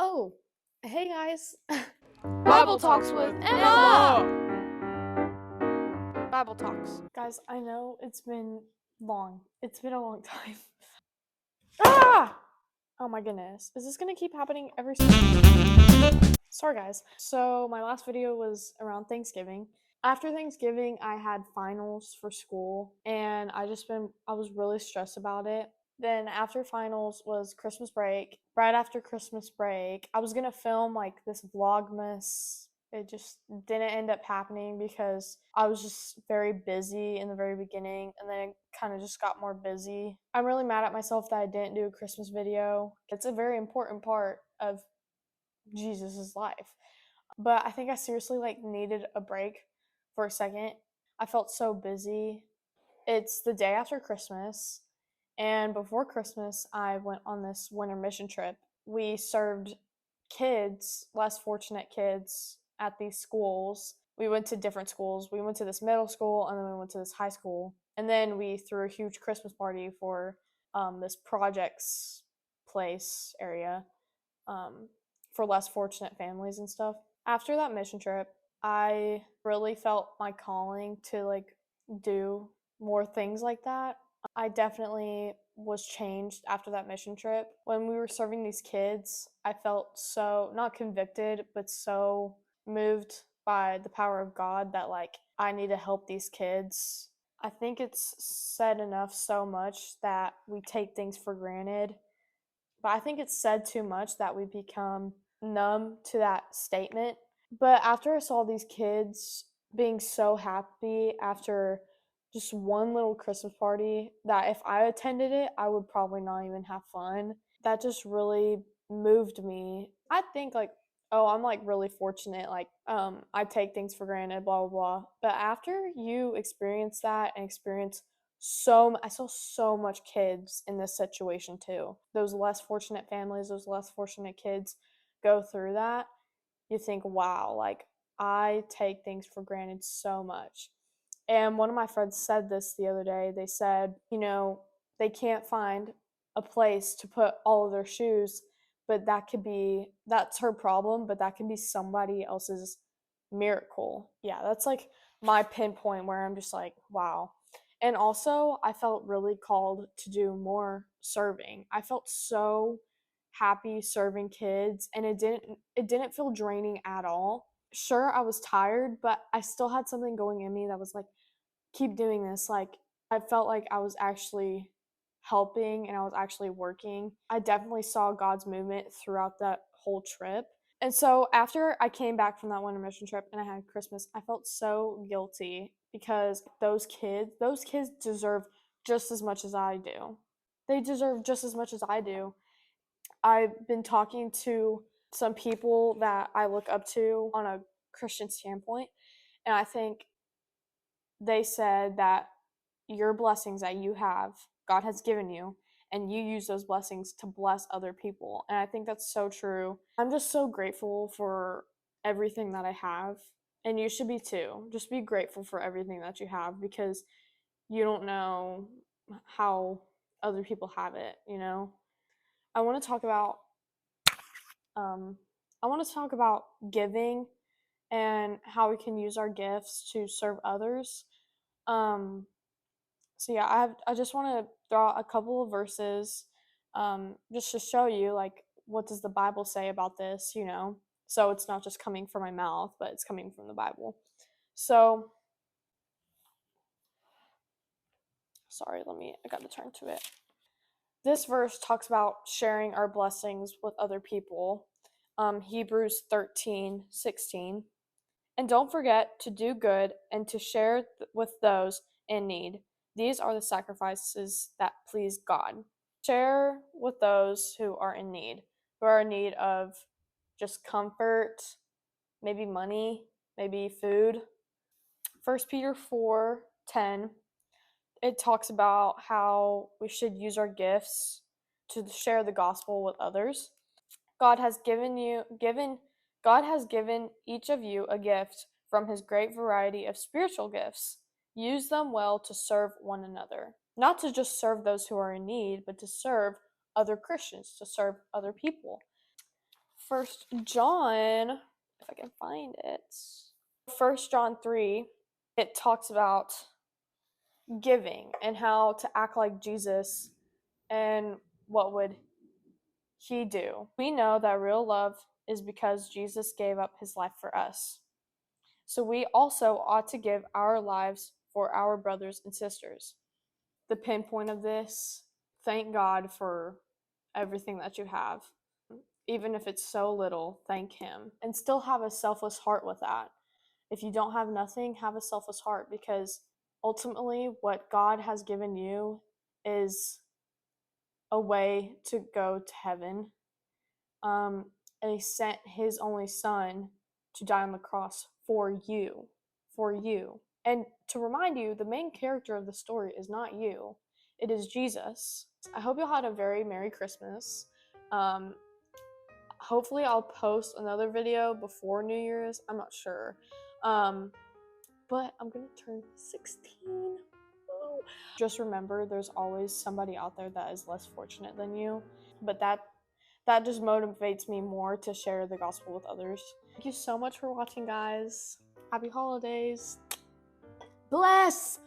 Oh, hey guys. Bible Talks with Emma. Bible Talks. Guys, I know it's been long. It's been a long time. Ah! Oh my goodness. Is this gonna keep happening every Sorry guys. So my last video was around Thanksgiving. After Thanksgiving, I had finals for school and I was really stressed about it. Then after finals was Christmas break. Right after Christmas break, I was gonna film like this vlogmas. It just didn't end up happening because I was just very busy in the very beginning and then it kind of just got more busy. I'm really mad at myself that I didn't do a Christmas video. It's a very important part of Jesus's life. But I think I seriously needed a break for a second. I felt so busy. It's the day after Christmas, and before Christmas, I went on this winter mission trip. We served kids, less fortunate kids, at these schools. We went to different schools. We went to this middle school, and then we went to this high school. And then we threw a huge Christmas party for this projects place area um, for less fortunate families and stuff. After that mission trip, I really felt my calling to do more things like that. I definitely was changed after that mission trip. When we were serving these kids, I felt so not convicted, but so moved by the power of God that I need to help these kids. I think it's said enough so much that we take things for granted, but I think it's said too much that we become numb to that statement. But after I saw these kids being so happy after just one little Christmas party, that if I attended it, I would probably not even have fun. That just really moved me. I think oh, I'm really fortunate. I take things for granted, blah blah blah. But after you experience that and experience I saw so much kids in this situation too. Those less fortunate families, those less fortunate kids go through that. You think, wow, I take things for granted so much. And one of my friends said this the other day. They said, they can't find a place to put all of their shoes, but that's her problem, but that can be somebody else's miracle. Yeah, that's my pinpoint where I'm just like, wow. And also, I felt really called to do more serving. I felt so happy serving kids and it didn't feel draining at all. Sure, I was tired, but I still had something going in me that was like, keep doing this. I felt like I was actually helping and I was actually working. I definitely saw God's movement throughout that whole trip. And so after I came back from that winter mission trip and I had Christmas, I felt so guilty because those kids deserve just as much as I do. They deserve just as much as I do. I've been talking to some people that I look up to on a Christian standpoint, and I think they said that your blessings that you have, God has given you, and you use those blessings to bless other people. And I think that's so true. I'm just so grateful for everything that I have, and you should be too. Just be grateful for everything that you have because you don't know how other people have it. I want to talk about um, I want to talk about giving and how we can use our gifts to serve others. Um, so yeah, I just want to throw out a couple of verses, just to show you what does the Bible say about this. So it's not just coming from my mouth, but it's coming from the Bible. So sorry, I got to turn to it. This verse talks about sharing our blessings with other people. Hebrews 13:16. And don't forget to do good and to share with those in need. These are the sacrifices that please God. Share with those who are in need of just comfort, maybe money, maybe food. 1 Peter 4:10, it talks about how we should use our gifts to share the gospel with others. God has given each of you a gift from his great variety of spiritual gifts. Use them well to serve one another. Not to just serve those who are in need, but to serve other Christians, to serve other people. First John, if I can find it. First John 3, it talks about giving and how to act like Jesus and what would he do. We know that real love is because Jesus gave up his life for us. So we also ought to give our lives for our brothers and sisters. The pinpoint of this, thank God for everything that you have. Even if it's so little, thank him. And still have a selfless heart with that. If you don't have nothing, have a selfless heart, because ultimately what God has given you is a way to go to heaven. And he sent his only son to die on the cross for you. For you. And to remind you, the main character of the story is not you. It is Jesus. I hope you all had a very Merry Christmas. Hopefully I'll post another video before New Year's. I'm not sure. But I'm gonna turn 16. Oh. Just remember, there's always somebody out there that is less fortunate than you. But that just motivates me more to share the gospel with others. Thank you so much for watching, guys. Happy holidays. Bless.